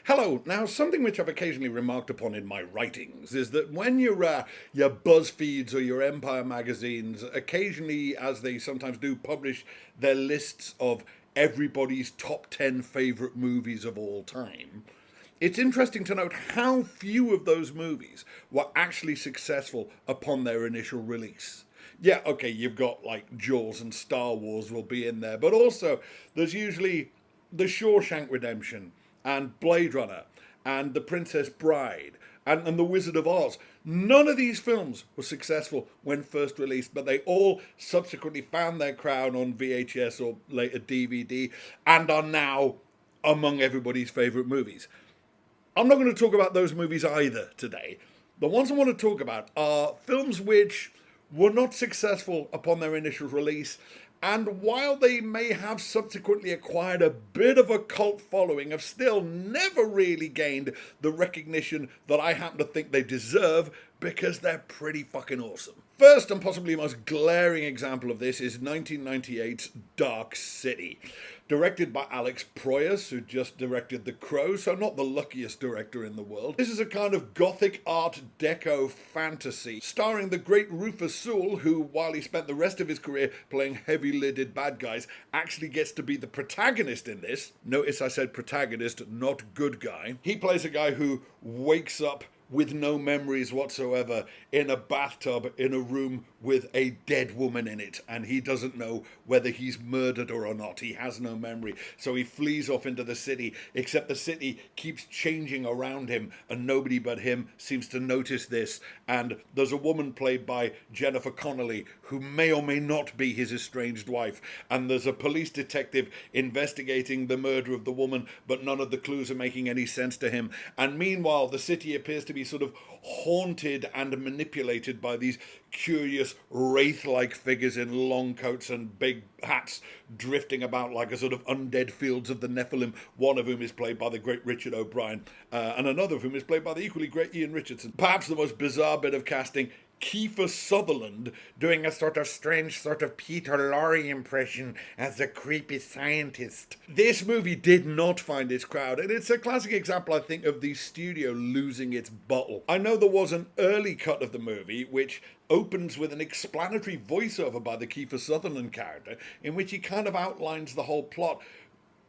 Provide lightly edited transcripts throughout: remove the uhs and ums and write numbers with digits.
Hello. Now, something which I've occasionally remarked upon in my writings is that when your BuzzFeeds or your Empire magazines, occasionally, as they sometimes do, publish their lists of everybody's top 10 favourite movies of all time, it's interesting to note how few of those movies were actually successful upon their initial release. Yeah, okay, you've got like Jaws and Star Wars will be in there, but also there's usually The Shawshank Redemption and Blade Runner and The Princess Bride and The Wizard of Oz. None of these films were successful when first released, but they all subsequently found their crown on VHS or later DVD and are now among everybody's favourite movies. I'm not going to talk about those movies either today. The ones I want to talk about are films which were not successful upon their initial release, and while they may have subsequently acquired a bit of a cult following, have still never really gained the recognition that I happen to think they deserve because they're pretty fucking awesome. First and possibly most glaring example of this is 1998's Dark City. Directed by Alex Proyas, who just directed The Crow, so not the luckiest director in the world. This is a kind of gothic art deco fantasy, starring the great Rufus Sewell, who, while he spent the rest of his career playing heavy-lidded bad guys, actually gets to be the protagonist in this. Notice I said protagonist, not good guy. He plays a guy who wakes up with no memories whatsoever in a bathtub in a room with a dead woman in it, and he doesn't know whether he's murdered her or not. He has no memory, so he flees off into the city, except the city keeps changing around him and nobody but him seems to notice this. And there's a woman played by Jennifer Connelly who may or may not be his estranged wife, and there's a police detective investigating the murder of the woman, but none of the clues are making any sense to him. And meanwhile, the city appears to be sort of haunted and manipulated by these curious wraith-like figures in long coats and big hats drifting about like a sort of undead fields of the Nephilim, one of whom is played by the great Richard O'Brien, and another of whom is played by the equally great Ian Richardson. Perhaps the most bizarre bit of casting, Kiefer Sutherland doing a sort of strange sort of Peter Lorre impression as the creepy scientist. This movie did not find its crowd, and it's a classic example, I think, of the studio losing its bottle. I know there was an early cut of the movie which opens with an explanatory voiceover by the Kiefer Sutherland character in which he kind of outlines the whole plot,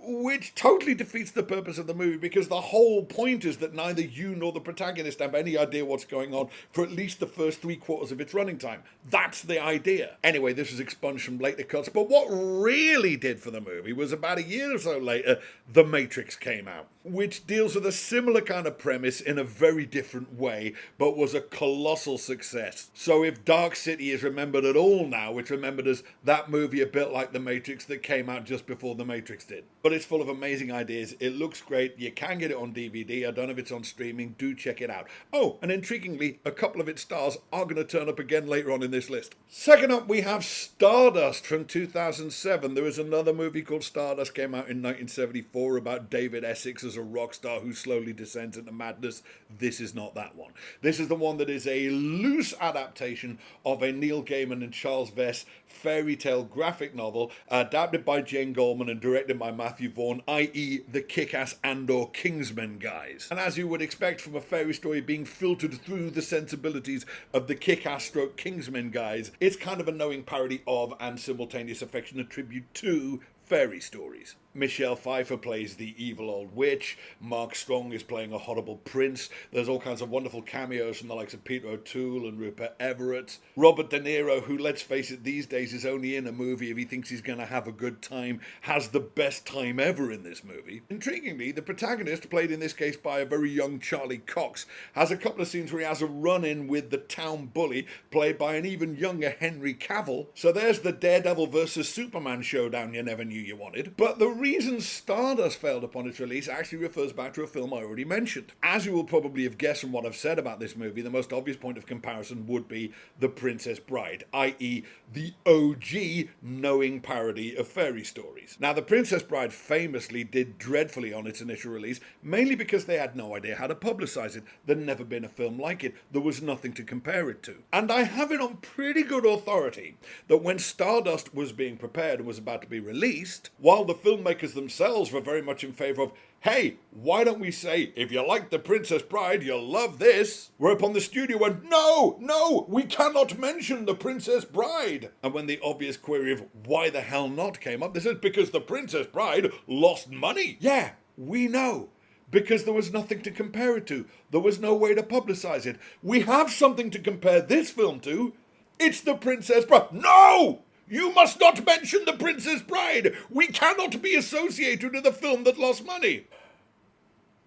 which totally defeats the purpose of the movie, because the whole point is that neither you nor the protagonist have any idea what's going on for at least the first 3/4 of its running time. That's the idea. Anyway, this was expunged from later cuts, but what really did for the movie was about a year or so later, The Matrix came out, which deals with a similar kind of premise in a very different way, but was a colossal success. So if Dark City is remembered at all now, it's remembered as that movie a bit like The Matrix that came out just before The Matrix did. But it's full of amazing ideas. It looks great. You can get it on DVD. I don't know if it's on streaming. Do check it out. Oh, and intriguingly, a couple of its stars are going to turn up again later on in this list. Second up, we have Stardust from 2007. There was another movie called Stardust, came out in 1974, about David Essex as a rock star who slowly descends into madness. This is not that one. This is the one that is a loose adaptation of a Neil Gaiman and Charles Vess fairy tale graphic novel, adapted by Jane Goldman and directed by Matthew Vaughn, i.e. the Kick-Ass and/or Kingsman guys. And as you would expect from a fairy story being filtered through the sensibilities of the Kick-Ass stroke Kingsman guys, it's kind of a knowing parody of and simultaneous affectionate tribute to fairy stories. Michelle Pfeiffer plays the evil old witch. Mark Strong is playing a horrible prince. There's all kinds of wonderful cameos from the likes of Peter O'Toole and Rupert Everett. Robert De Niro, who, let's face it, these days is only in a movie if he thinks he's going to have a good time, has the best time ever in this movie. Intriguingly, the protagonist, played in this case by a very young Charlie Cox, has a couple of scenes where he has a run-in with the town bully, played by an even younger Henry Cavill. So there's the Daredevil versus Superman showdown you never knew you wanted. But the reason Stardust failed upon its release actually refers back to a film I already mentioned. As you will probably have guessed from what I've said about this movie, the most obvious point of comparison would be The Princess Bride, i.e. the OG knowing parody of fairy stories. Now, The Princess Bride famously did dreadfully on its initial release, mainly because they had no idea how to publicise it. There'd never been a film like it. There was nothing to compare it to. And I have it on pretty good authority that when Stardust was being prepared and was about to be released, while the filmmakers filmmakers themselves were very much in favor of, hey, why don't we say, if you like The Princess Bride, you'll love this? Whereupon the studio went, no, we cannot mention The Princess Bride. And when the obvious query of why the hell not came up, they said, because The Princess Bride lost money. Yeah, we know. Because there was nothing to compare it to. There was no way to publicize it. We have something to compare this film to. It's The Princess Bride. No! You must not mention The Princess Bride! We cannot be associated with a film that lost money!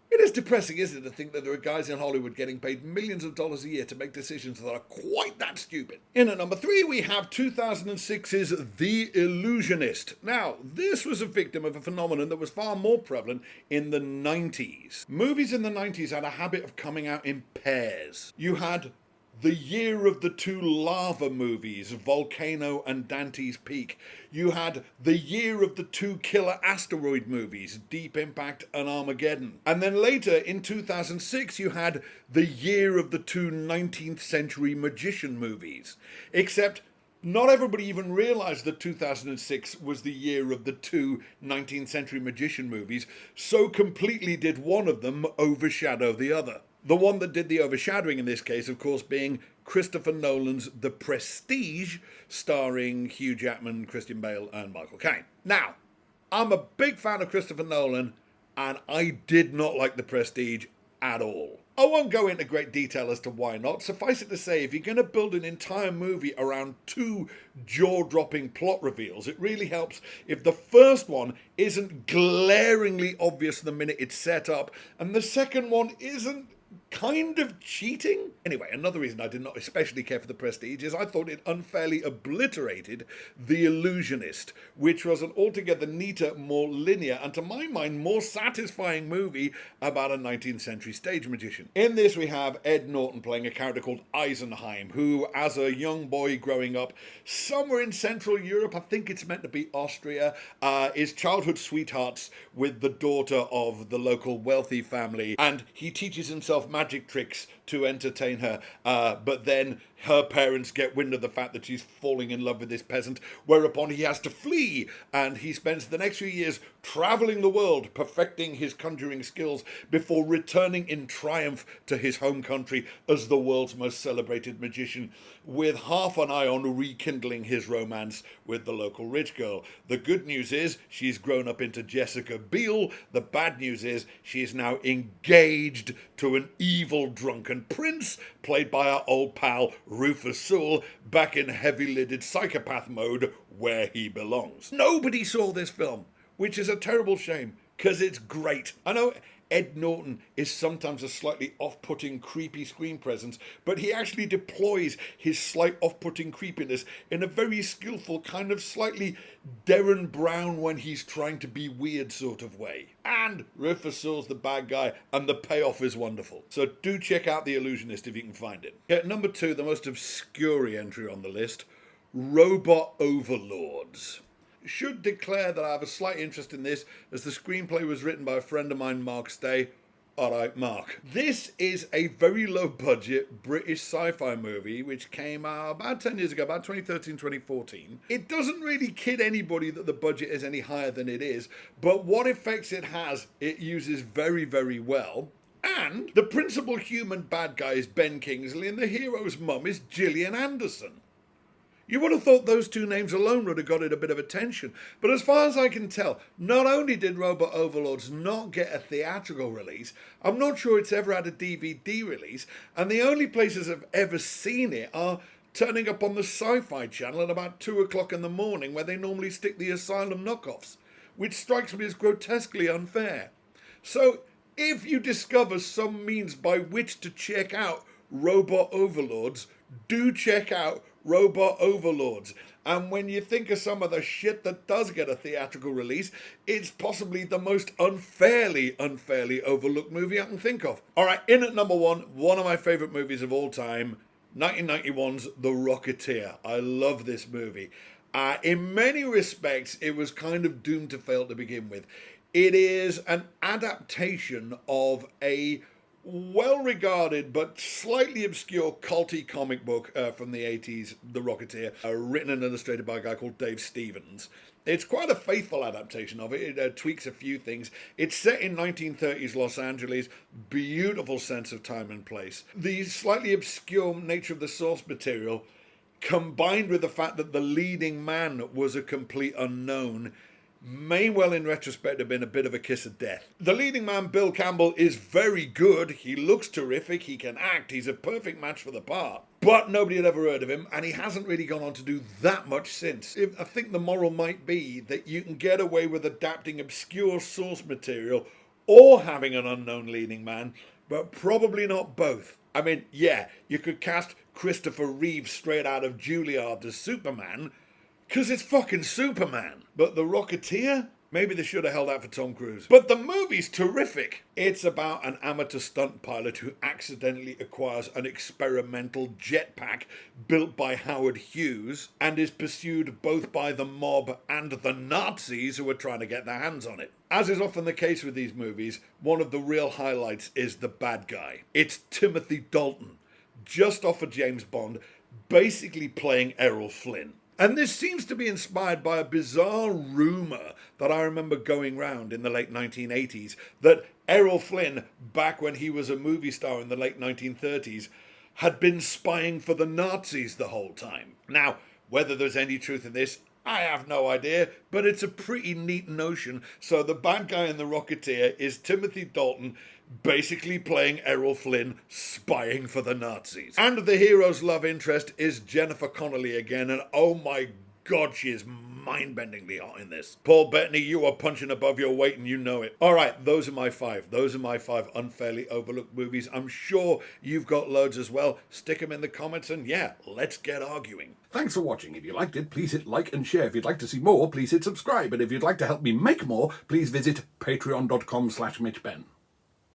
It is depressing, isn't it, to think that there are guys in Hollywood getting paid millions of dollars a year to make decisions that are quite that stupid. In at number 3, we have 2006's The Illusionist. Now, this was a victim of a phenomenon that was far more prevalent in the 90s. Movies in the 90s had a habit of coming out in pairs. You had the year of the two lava movies, Volcano and Dante's Peak. You had the year of the two killer asteroid movies, Deep Impact and Armageddon. And then later, in 2006, you had the year of the two 19th century magician movies. Except not everybody even realised that 2006 was the year of the two 19th century magician movies, so completely did one of them overshadow the other. The one that did the overshadowing in this case, of course, being Christopher Nolan's The Prestige, starring Hugh Jackman, Christian Bale, and Michael Caine. Now, I'm a big fan of Christopher Nolan, and I did not like The Prestige at all. I won't go into great detail as to why not. Suffice it to say, if you're going to build an entire movie around two jaw-dropping plot reveals, it really helps if the first one isn't glaringly obvious the minute it's set up, and the second one isn't kind of cheating. Anyway, another reason I did not especially care for The Prestige is I thought it unfairly obliterated The Illusionist, which was an altogether neater, more linear, and to my mind, more satisfying movie about a 19th century stage magician. In this, we have Ed Norton playing a character called Eisenheim, who, as a young boy growing up somewhere in Central Europe, I think it's meant to be Austria, is childhood sweethearts with the daughter of the local wealthy family, and he teaches himself magic tricks to entertain her, but then her parents get wind of the fact that she's falling in love with this peasant, whereupon he has to flee, and he spends the next few years travelling the world, perfecting his conjuring skills before returning in triumph to his home country as the world's most celebrated magician, with half an eye on rekindling his romance with the local rich girl. The good news is she's grown up into Jessica Biel. The bad news is she's now engaged to an evil drunken prince, played by our old pal Rufus Sewell, back in heavy-lidded psychopath mode where he belongs. Nobody saw this film, which is a terrible shame, because it's great. I know Ed Norton is sometimes a slightly off-putting, creepy screen presence, but he actually deploys his slight off-putting creepiness in a very skillful, kind of slightly Derren Brown when he's trying to be weird sort of way. And Rufus Sewell's the bad guy, and the payoff is wonderful. So do check out The Illusionist if you can find it. At number 2, the most obscure entry on the list, Robot Overlords. Should declare that I have a slight interest in this, as the screenplay was written by a friend of mine, Mark Stay. Alright, Mark. This is a very low-budget British sci-fi movie which came out about 10 years ago, about 2013, 2014. It doesn't really kid anybody that the budget is any higher than it is, but what effects it has, it uses very, very well. And the principal human bad guy is Ben Kingsley, and the hero's mum is Gillian Anderson. You would have thought those two names alone would have got it a bit of attention. But as far as I can tell, not only did Robot Overlords not get a theatrical release, I'm not sure it's ever had a DVD release, and the only places I've ever seen it are turning up on the Sci-Fi Channel at about 2 o'clock in the morning, where they normally stick the Asylum knockoffs, which strikes me as grotesquely unfair. So, if you discover some means by which to check out Robot Overlords, do check out Robot Overlords. And when you think of some of the shit that does get a theatrical release, it's possibly the most unfairly overlooked movie I can think of. Alright, in at number 1, one of my favourite movies of all time, 1991's The Rocketeer. I love this movie. In many respects, it was kind of doomed to fail to begin with. It is an adaptation of a well-regarded but slightly obscure culty comic book from the 80s, The Rocketeer, written and illustrated by a guy called Dave Stevens. It's quite a faithful adaptation of it. It tweaks a few things. It's set in 1930s Los Angeles, beautiful sense of time and place. The slightly obscure nature of the source material, combined with the fact that the leading man was a complete unknown, may well in retrospect have been a bit of a kiss of death. The leading man, Bill Campbell, is very good. He looks terrific. He can act. He's a perfect match for the part. But nobody had ever heard of him, and he hasn't really gone on to do that much since. I think the moral might be that you can get away with adapting obscure source material or having an unknown leading man, but probably not both. I mean, yeah, you could cast Christopher Reeve straight out of Juilliard as Superman, because it's fucking Superman. But the Rocketeer? Maybe they should have held out for Tom Cruise. But the movie's terrific. It's about an amateur stunt pilot who accidentally acquires an experimental jetpack built by Howard Hughes and is pursued both by the mob and the Nazis who are trying to get their hands on it. As is often the case with these movies, one of the real highlights is the bad guy. It's Timothy Dalton, just off of James Bond, basically playing Errol Flynn. And this seems to be inspired by a bizarre rumour that I remember going round in the late 1980s, that Errol Flynn, back when he was a movie star in the late 1930s, had been spying for the Nazis the whole time. Now, whether there's any truth in this, I have no idea, but it's a pretty neat notion. So the bad guy in The Rocketeer is Timothy Dalton, basically playing Errol Flynn, spying for the Nazis. And the hero's love interest is Jennifer Connelly again, and oh my God, she is mind-bendingly hot in this. Paul Bettany, you are punching above your weight and you know it. All right, those are my five. Those are my five unfairly overlooked movies. I'm sure you've got loads as well. Stick them in the comments and yeah, let's get arguing. Thanks for watching. If you liked it, please hit like and share. If you'd like to see more, please hit subscribe. And if you'd like to help me make more, please visit patreon.com/MitchBenn.